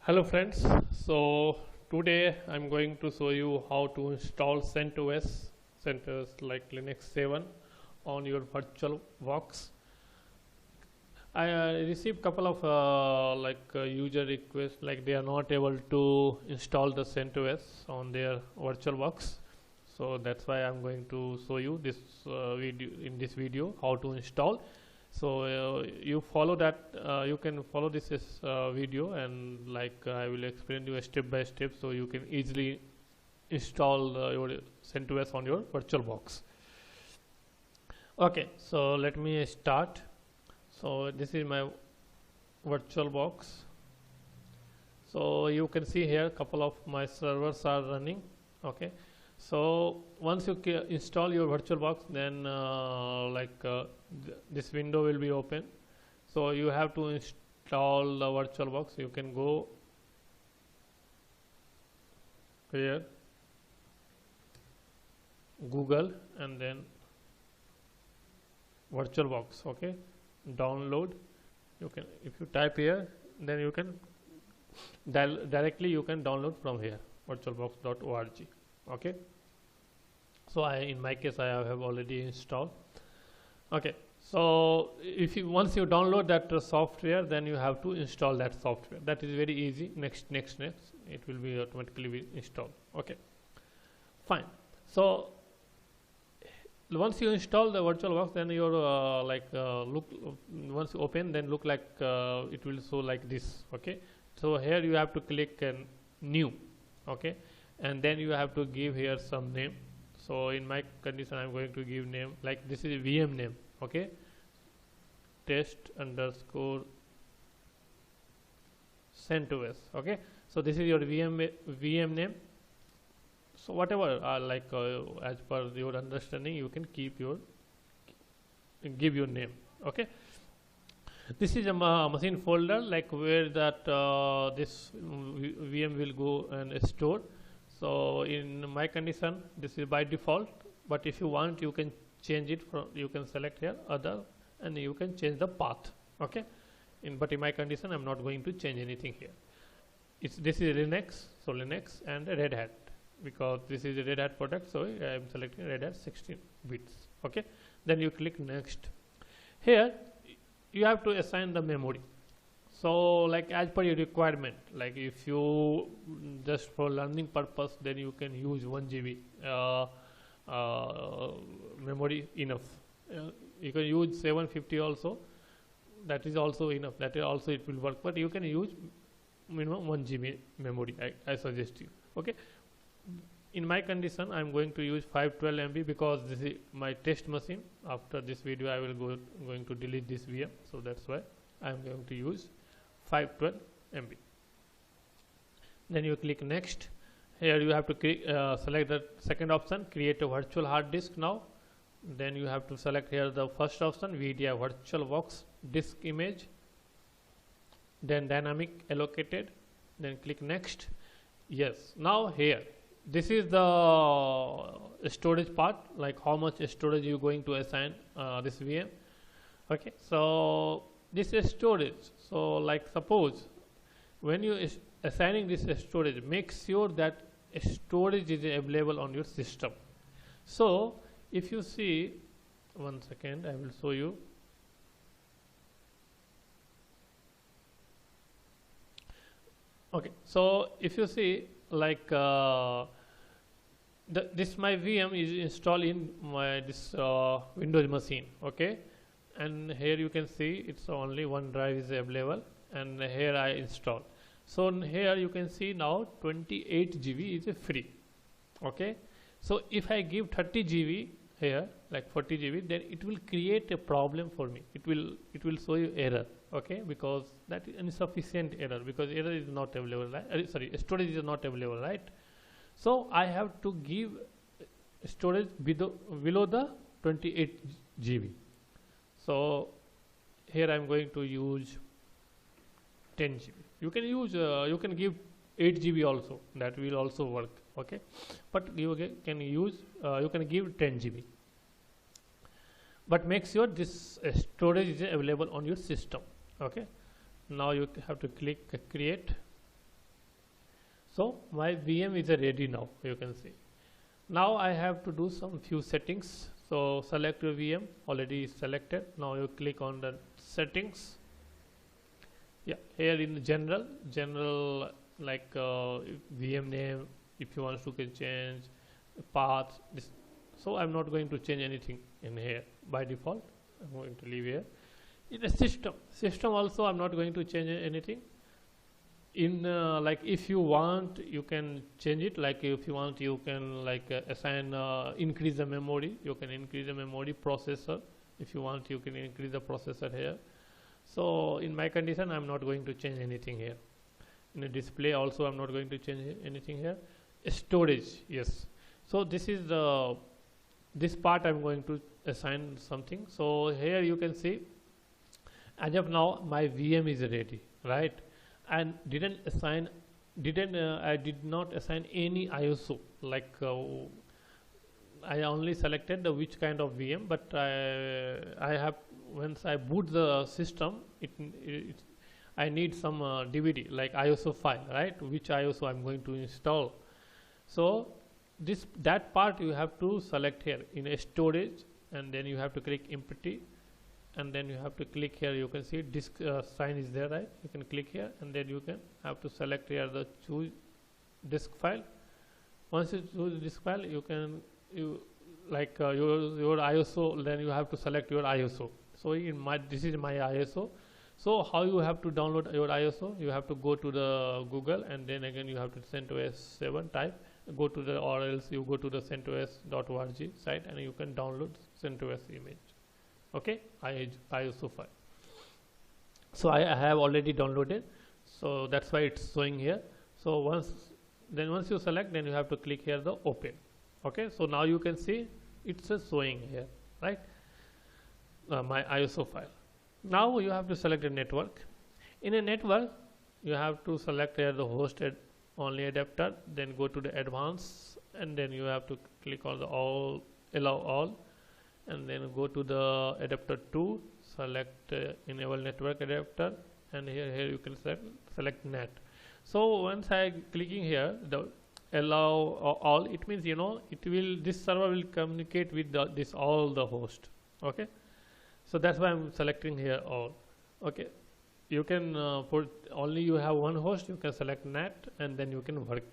Hello friends, so today I'm going to show you how to install CentOS, CentOS like Linux 7 on your VirtualBox. I received couple of user requests, like they are not able to install the CentOS on their VirtualBox. So that's why I'm going to show you this video in this video how to install. So you follow that, you can follow this video, and I will explain you step by step so you can easily install your CentOS on your VirtualBox. Okay, so let me start. So this is my VirtualBox. So you can see here couple of my servers are running. Okay, so once you install your VirtualBox, then this window will be open. So you have to install the VirtualBox. You can go here, Google, and then VirtualBox. Okay, download. You can, if you type here, then you can directly you can download from here, virtualbox.org. Okay, so in my case I have already installed. Okay, so if you once you download that software, then you have to install that software. That is very easy. Next, it will be automatically be installed. Okay, fine. So once you install the VirtualBox, then your look, once you open, then look like it will show like this. Okay, so here you have to click new. Okay, and then you have to give here some name. So in my condition I'm going to give name like this is a VM name. Okay, test underscore CentOS. Okay, so this is your VM name. So whatever as per your understanding, you can keep your give your name. Okay, this is a machine folder, like where that this VM will go and store. So in my condition this is by default, but if you want you can change it from, you can select here other and you can change the path. Okay, but in my condition I'm not going to change anything here. This is Linux, so Linux and Red Hat, because this is a Red Hat product, so I am selecting Red Hat 16 bits. Okay, then you click next. Here you have to assign the memory. So like as per your requirement, like if you just for learning purpose, then you can use 1 GB memory enough. You can use 750 also, that is also enough, that is also it will work, but you can use minimum 1 GB memory, I suggest you. Okay, in my condition I'm going to use 512 MB because this is my test machine. After this video I will going to delete this VM, so that's why I'm going to use 512 MB. Then you click next. Here you have to select the second option, create a virtual hard disk now. Then you have to select here the first option, VDI VirtualBox disk image, then dynamic allocated, then click next. Yes, now here this is the storage part, like how much storage you going to assign this VM. Okay, so this is storage. So like suppose when you is assigning this storage, make sure that storage is available on your system. So if you see, 1 second, I will show you. Okay, so if you see like this my VM is installed in my this Windows machine. Okay, and here you can see it's only one drive is available, and here I install. So here you can see now 28 GB is free. Okay, so if I give 30 GB here, like 40 GB, then it will create a problem for me. It will show you error. Okay, because that is insufficient error, because error is not available, right? Sorry, storage is not available, right? So I have to give storage below the 28 GB. So here I am going to use 10 GB. You can use you can give 8 GB also, that will also work. Okay, but you can use you can give 10 GB. but make sure this storage is available on your system. Okay, now you have to click create. So my VM is ready now, you can see. Now I have to do some few settings. So select your VM, already selected. Now you click on the settings. Yeah, here in general like VM name, if you want to change path. So I'm not going to change anything in here by default. I'm going to leave here. In the system also I'm not going to change anything. In like if you want, you can change it. Like if you want, you can like assign increase the memory. You can increase the memory processor. If you want, you can increase the processor here. So in my condition, I'm not going to change anything here. In the display also, I'm not going to change anything here. Storage, yes. So this is the this part I'm going to assign something. So here you can see, as of now my VM is ready, right? And I did not assign any ISO. Like I only selected the which kind of VM, but I have, once I boot the system, I need some DVD like ISO file, right? Which ISO I'm going to install. So that part you have to select here in a storage, and then you have to click empty, and then you have to click here. You can see disk sign is there, right? You can click here, and then you can have to select here the choose disk file. Once you choose disk file, your ISO, then you have to select your ISO. So this is my ISO. So how you have to download your ISO? You have to go to the Google, and then again you have to CentOS 7 type, go to the, or else you go to the CentOS.org site, and you can download CentOS image. Okay, ISO file. So I have already downloaded, so that's why it's showing here. So once you select, then you have to click here the open. Okay, so now you can see it's showing here, right? My ISO file. Now you have to select a network. In a network, you have to select here the host only adapter, then go to the advanced, and then you have to click on the all, allow all, and then go to the adapter 2, select enable network adapter, and here you can select NAT. So once I clicking here the allow all, it means this server will communicate with all the host. Okay, so that's why I'm selecting here all. Okay, you can put only you have one host, you can select NAT, and then you can work,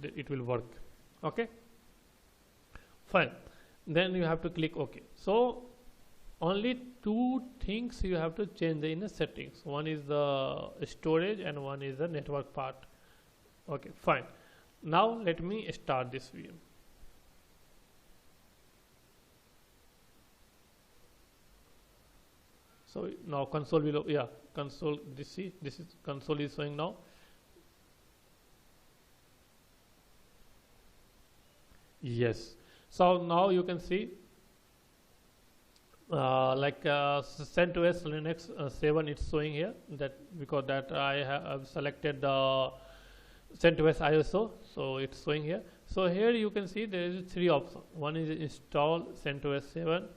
it will work. Okay, fine. Then you have to click OK. So only two things you have to change in the settings. One is the storage and one is the network part. Okay, fine. Now let me start this VM. So now console will, yeah, console, this is console is showing now. Yes. So now you can see CentOS Linux 7 it's showing here, that because that I have selected the CentOS ISO, so it's showing here. So here you can see there is 3 options. One is install CentOS 7,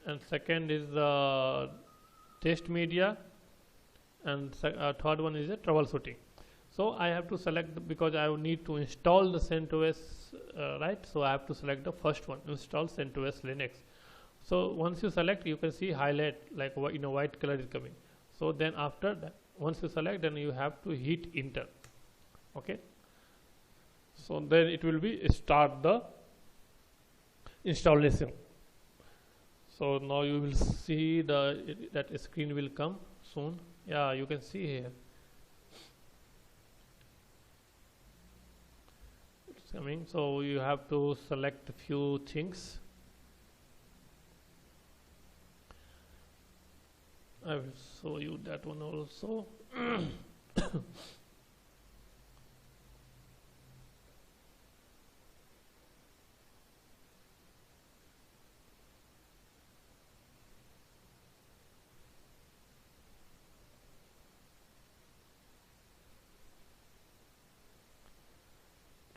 and second is the test media, and third one is a troubleshooting. So I have to select, because I need to install the CentOS, right? So I have to select the first one, install CentOS Linux. So once you select, you can see highlight like white color is coming. So then after that, once you select, then you have to hit enter. Okay. So then it will be start the installation. So now you will see that screen will come soon. Yeah, you can see here. Coming, so you have to select a few things. I will show you that one also.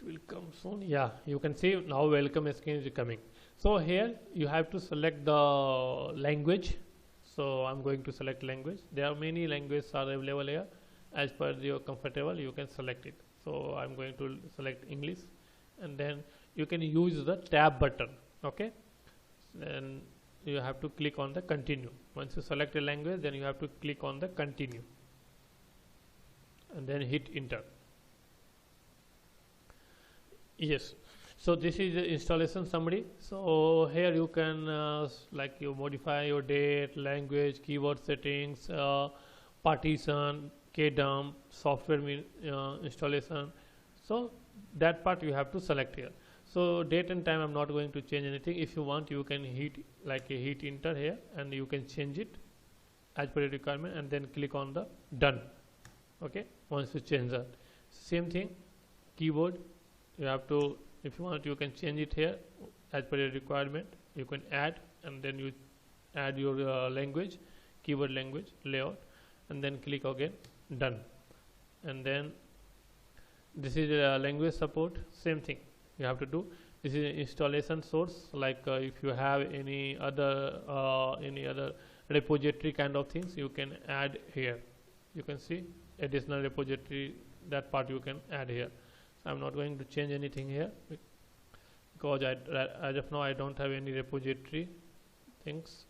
Will come soon. Yeah, you can see now welcome screen is coming. So here you have to select the language. So I'm going to select language. There are many languages are available here, as per your comfortable you can select it. So I'm going to select English, and then you can use the tab button. Okay, then you have to click on the continue. Once you select a language, then you have to click on the continue and then hit enter. Yes, so this is the installation summary. So here you can like you modify your date, language, keyword settings, partition, kdump, software installation. So that part you have to select here. So date and time I'm not going to change anything. If you want, you can hit enter here, and you can change it as per your requirement, and then click on the done. Okay, once you change that, same thing, keyboard you have to, if you want, you can change it here as per your requirement. You can add, and then you add your language, keyword language layout, and then click again done. And then this is language support, same thing you have to do. This is installation source, like if you have any other repository kind of things, you can add here. You can see additional repository, that part you can add here. So I'm not going to change anything here because as of now I don't have any repository things.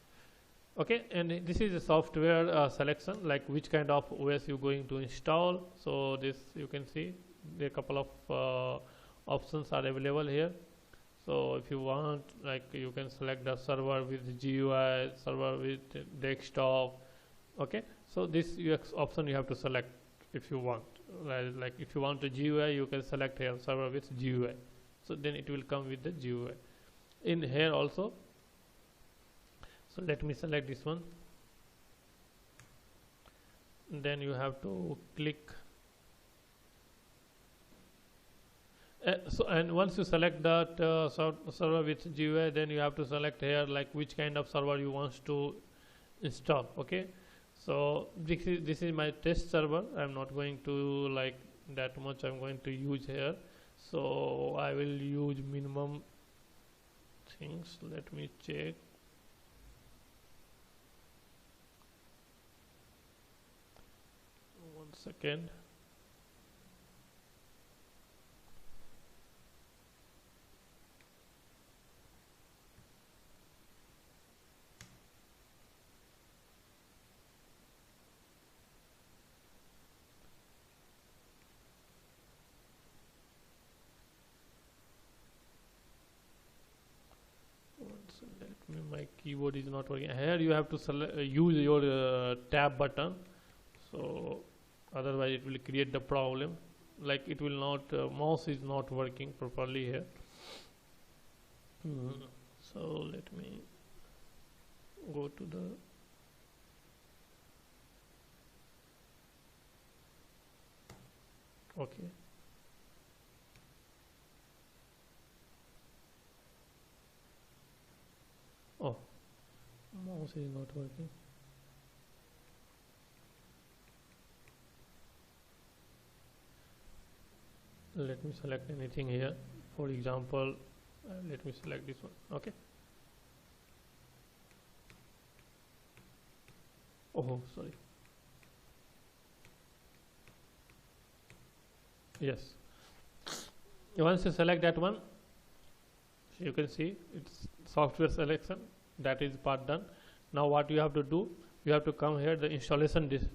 Okay, and this is a software selection, like which kind of OS you're going to install. So this you can see there are a couple of options are available here. So if you want, like you can select the server with GUI, server with desktop. Okay, so this UX option you have to select if you want. Like if you want the GUI, you can select here server with GUI. So then it will come with the GUI. In here also, so let me select this one. And then you have to click. So and once you select that server with GUI, then you have to select here like which kind of server you want to install. Okay, so this is my test server. I'm not going to like that much I'm going to use here, so I will use minimum things. Let me check. One second. My keyboard is not working. Here you have to select, use your tab button, so otherwise it will create the problem, like it will not mouse is not working properly here. So let me go to the okay. Oh, mouse is not working. Let me select anything here. For example, let me select this one. Okay. Oh, sorry. Yes. Once you select that one, you can see it's software selection. That is part done. Now what you have to do, you have to come here the installation disk.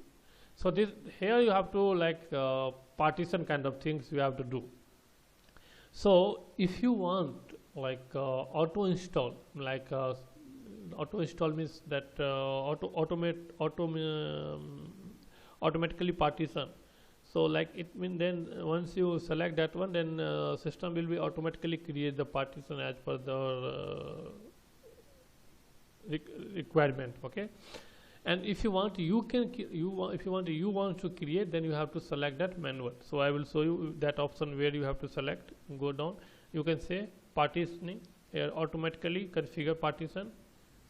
So this here you have to like partition kind of things you have to do. So if you want like auto install, like auto install means that automatically partition. So like it means then once you select that one, then system will be automatically create the partition as per the requirement. Okay, and if you want, you can you want to create, then you have to select that manual. So I will show you that option where you have to select. Go down, you can say partitioning here, automatically configure partition,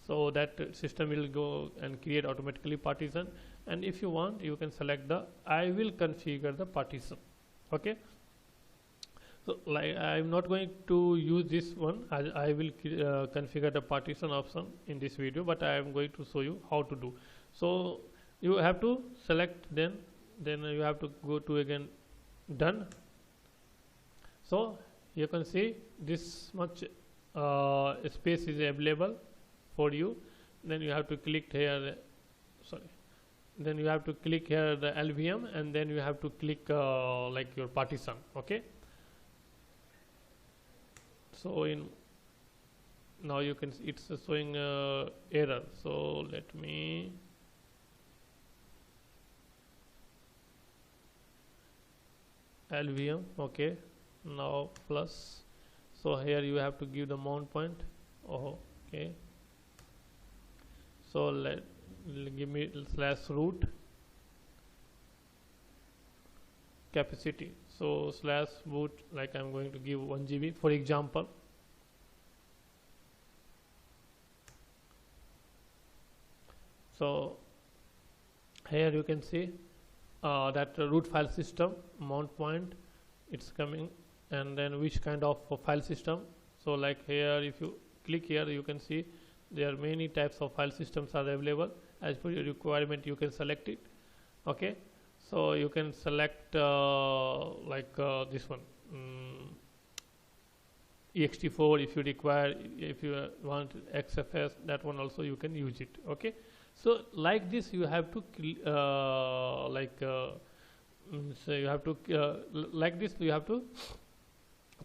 so that system will go and create automatically partition. And if you want, you can select the I will configure the partition. Okay, so like I'm not going to use this one, I will configure the partition option in this video, but I am going to show you how to do. So you have to select then then you have to go to again done. So you can see this much space is available for you. Then you have to click here, then you have to click here the LVM, and then you have to click like your partition. Okay, so in now you can see it's showing error. So let me LVM. Okay, now plus, so here you have to give the mount point. Okay, so give me /root capacity. So /boot, like I'm going to give 1 GB for example. So here you can see that root file system mount point, it's coming, and then which kind of file system. So like here, if you click here, you can see there are many types of file systems are available. As per your requirement, you can select it. Okay, so you can select like this one, ext4 if you require. If you want XFS, that one also you can use it. Okay, so like this you have to so you have to like this you have to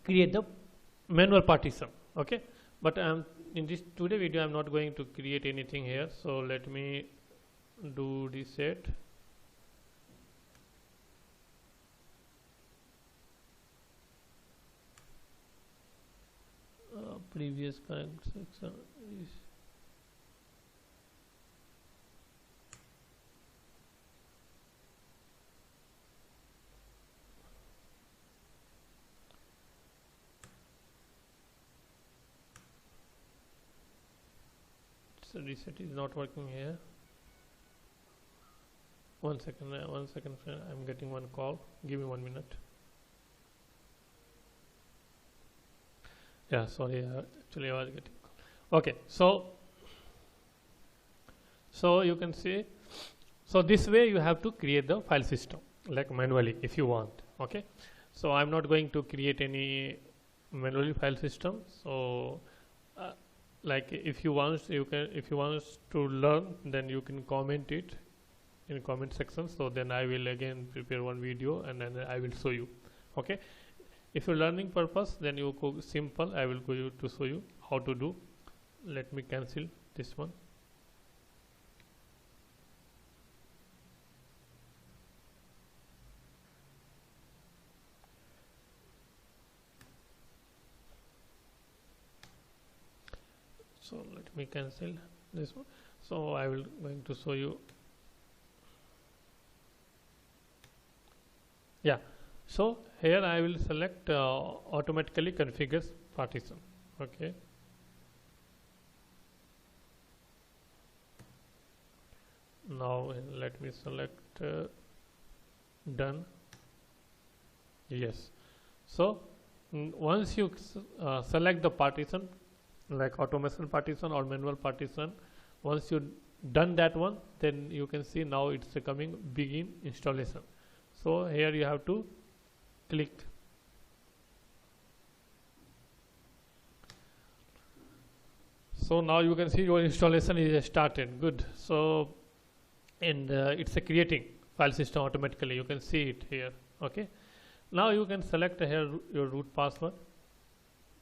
create the manual partition. Okay, but in this today video I'm not going to create anything here. So let me do reset. Previous connect section is reset is not working here. One second friend, I'm getting one call. Give me 1 minute. Yeah, sorry, actually I was getting call. Okay, so you can see, so this way you have to create the file system like manually if you want. Okay, so I'm not going to create any manually file system. So like if you want, you can, if you want to learn, then you can comment it in comment section. So then I will again prepare one video and then I will show you. Okay, if you're learning purpose, then you go simple. I will go to show you how to do. Let me cancel this one. So let me cancel this one. So I will going to show you. Yeah, so here I will select automatically configures partition. Okay, now let me select done. Yes, so once you select the partition like automation partition or manual partition, once you done that one, then you can see now it's coming begin installation. So here you have to click. So now you can see your installation is started. Good. So and it's creating file system automatically. You can see it here. Okay, now you can select here your root password.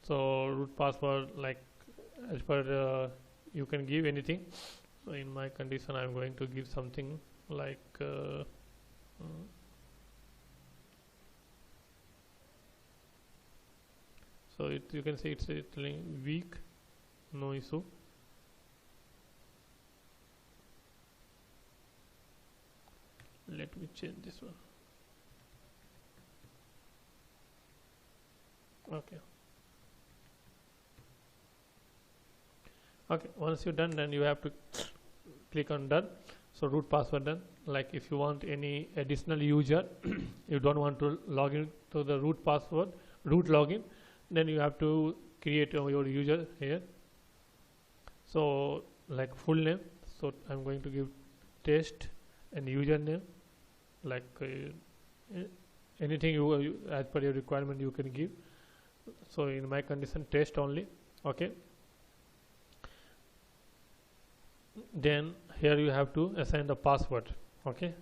So root password, like as per you can give anything. So in my condition I am going to give something like so you can see it's telling weak, no issue. Let me change this one. Okay. Okay, once you're done, then you have to click on done. So root password done. Like if you want any additional user, you don't want to log in to the root password, root login, then you have to create your user here. So like full name. So I'm going to give test and username. like anything you as per your requirement you can give. So in my condition test only. Okay, then here you have to assign the password. Okay,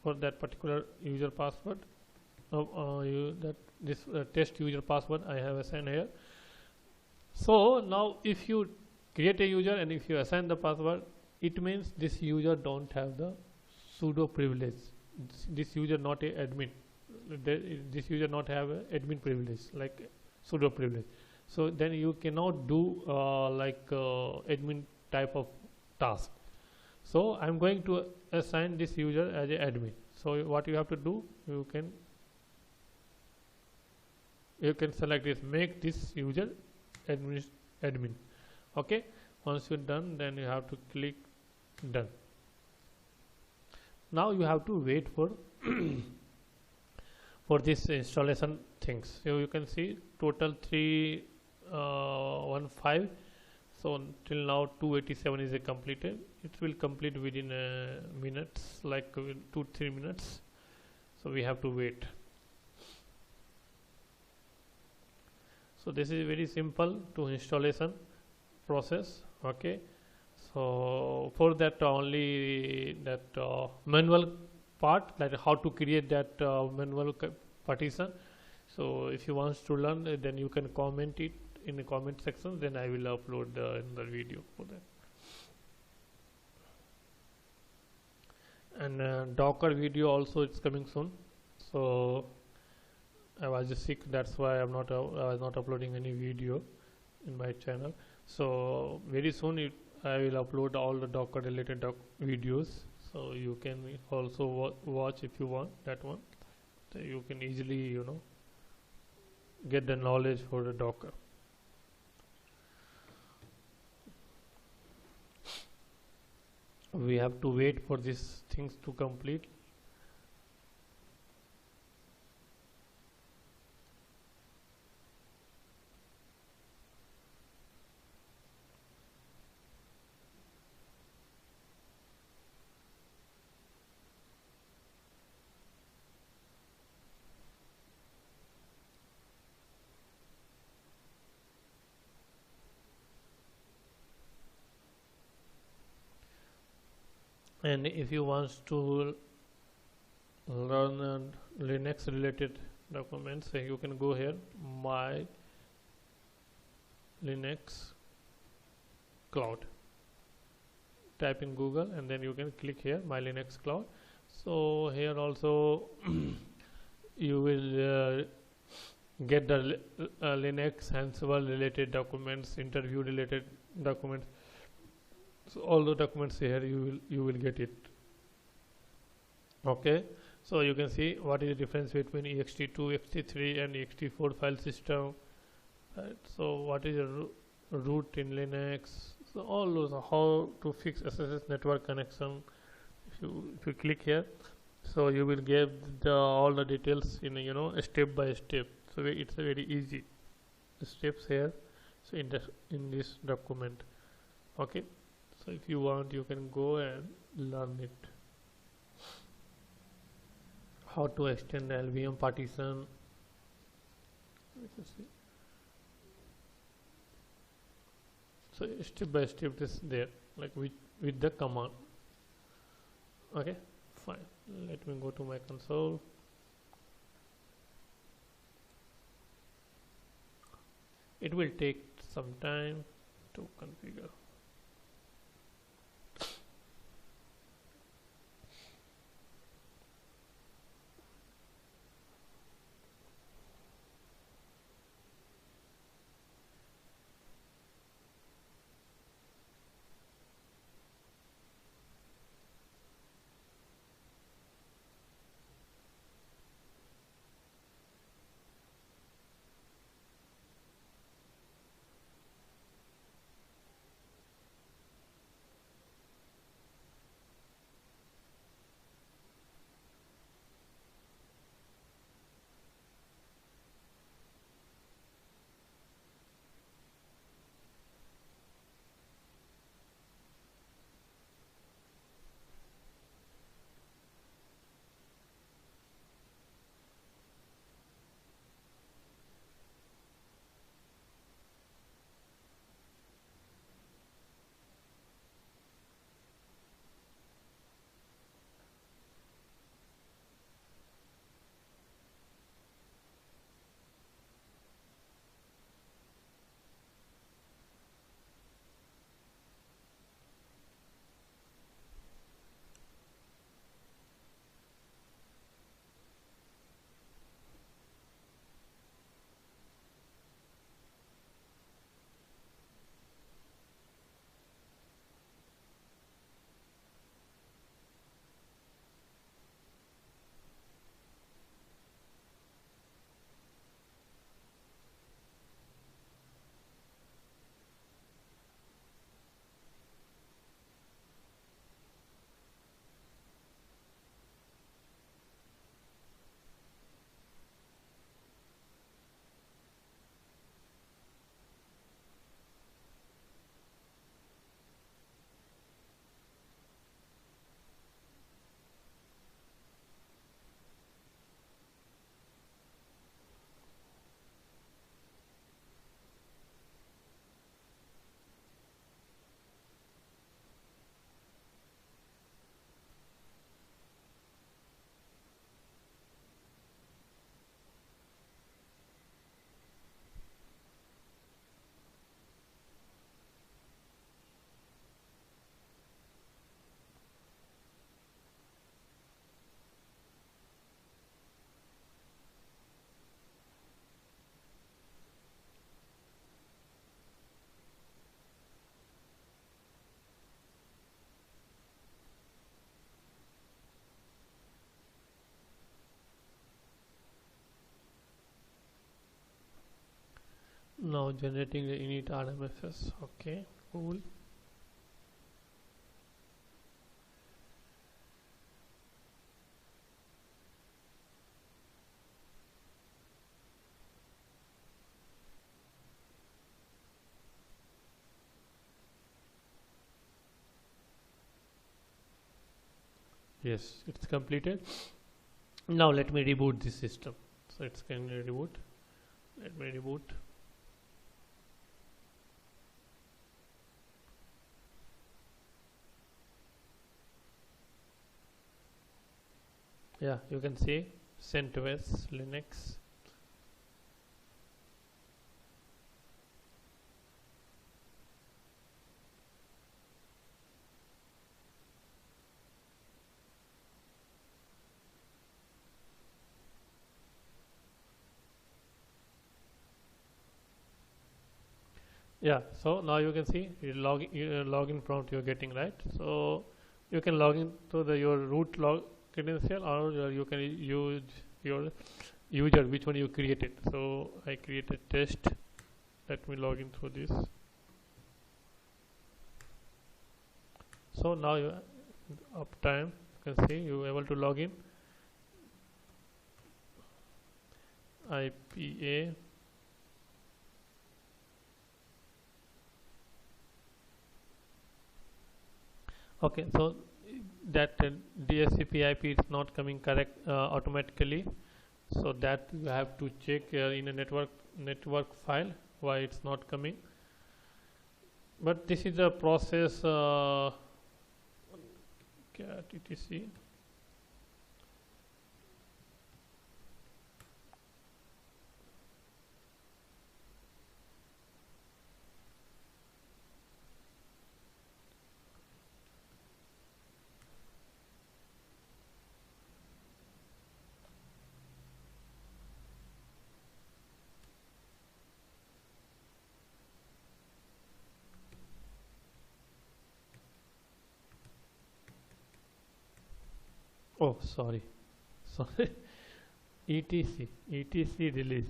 for that particular user password, this test user password I have assigned here. So now if you create a user and if you assign the password, it means this user don't have the sudo privilege. This user not a admin. This user not have a admin privilege like sudo privilege. So then you cannot do admin type of task. So I'm going to assign this user as a admin. So what you have to do, you can select this, make this user admin. Okay, once you're done, then you have to click done. Now you have to wait for for this installation things. So you can see total 315. So till now 287 is completed. It will complete within minutes, like 2-3 minutes. So we have to wait. So this is very simple to installation process. Okay, so for that only that manual part, like how to create that manual partition. So if you want to learn, then you can comment it in the comment section, then I will upload another video for that. And Docker video also it's coming soon. So I was just sick, that's why I was not uploading any video in my channel. So very soon I will upload all the Docker related videos. So you can also watch if you want that one. So you can easily get the knowledge for the Docker. We have to wait for these things to complete. And if you want to learn Linux related documents, you can go here, my Linux cloud, type in Google and then you can click here, my Linux cloud. So here also you will get the Linux Ansible related documents, interview related documents. So all the documents here you will get it. Okay, so you can see what is the difference between ext2, ext3 and ext4 file system, right? So what is the root in Linux, so all those, how to fix SSH network connection. If you click here, so you will get all the details in step by step. So it's a very easy steps here, so in this document. Okay, so if you want, you can go and learn it. How to extend the LVM partition. So step by step is there, like with the command. Okay, fine. Let me go to my console. It will take some time to configure. Now generating the init RMFS. Okay, cool. Yes, it's completed. Now let me reboot this system. So it's going to reboot. Let me reboot. Yeah, you can see CentOS Linux. Yeah, so now you can see login prompt you're getting, right? So you can log in to your root log credential, or you can use your user, which one you created. So I created test. Let me log in through this. So now you uptime, you can see you able to log in. IPA. Okay, so that DHCP IP is not coming correct automatically, so that you have to check in a network file why it's not coming. But this is a process. Cat etc. Oh, sorry. etc release. etc release.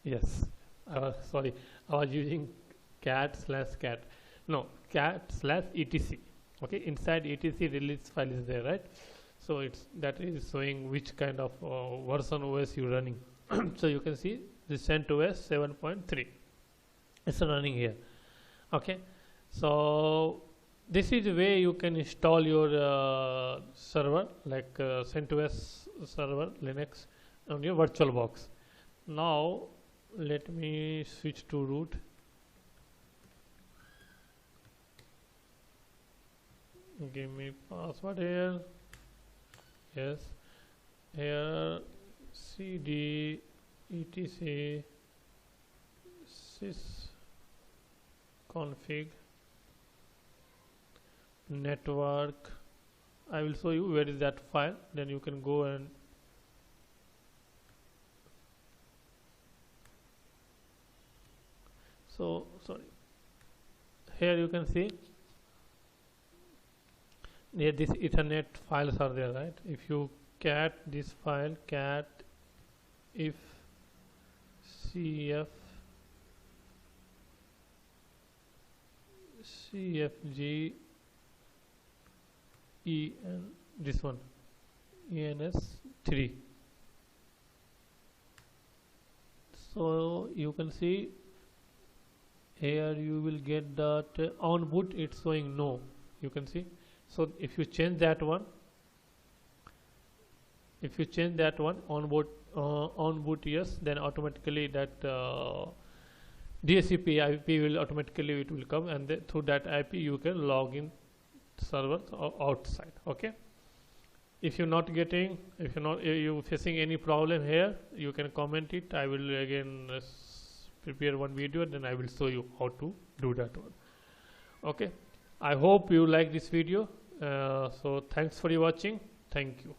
Yes. Sorry, I was using cat/cat. No, cat/etc. Okay, inside etc release file is there, right? So that is showing which kind of version OS you're running. So you can see the CentOS 7.3. It's running here. Okay, so this is the way you can install your server, like CentOS server Linux on your VirtualBox. Now let me switch to root. Give me password here. Yes, here cd etc sys config network. I will show you where is that file, then you can go and sorry, here you can see this Ethernet files are there, right? If you cat this file, cat if cfg en, this one ENS3. So you can see here you will get that on boot it's showing no, you can see. So if you change that one, on boot yes, then automatically that DHCP IP will automatically it will come, and through that IP you can log in servers outside. Okay, if you're facing any problem here, you can comment it. I will again prepare one video, then I will show you how to do that one. Okay, I hope you like this video. So thanks for watching. Thank you.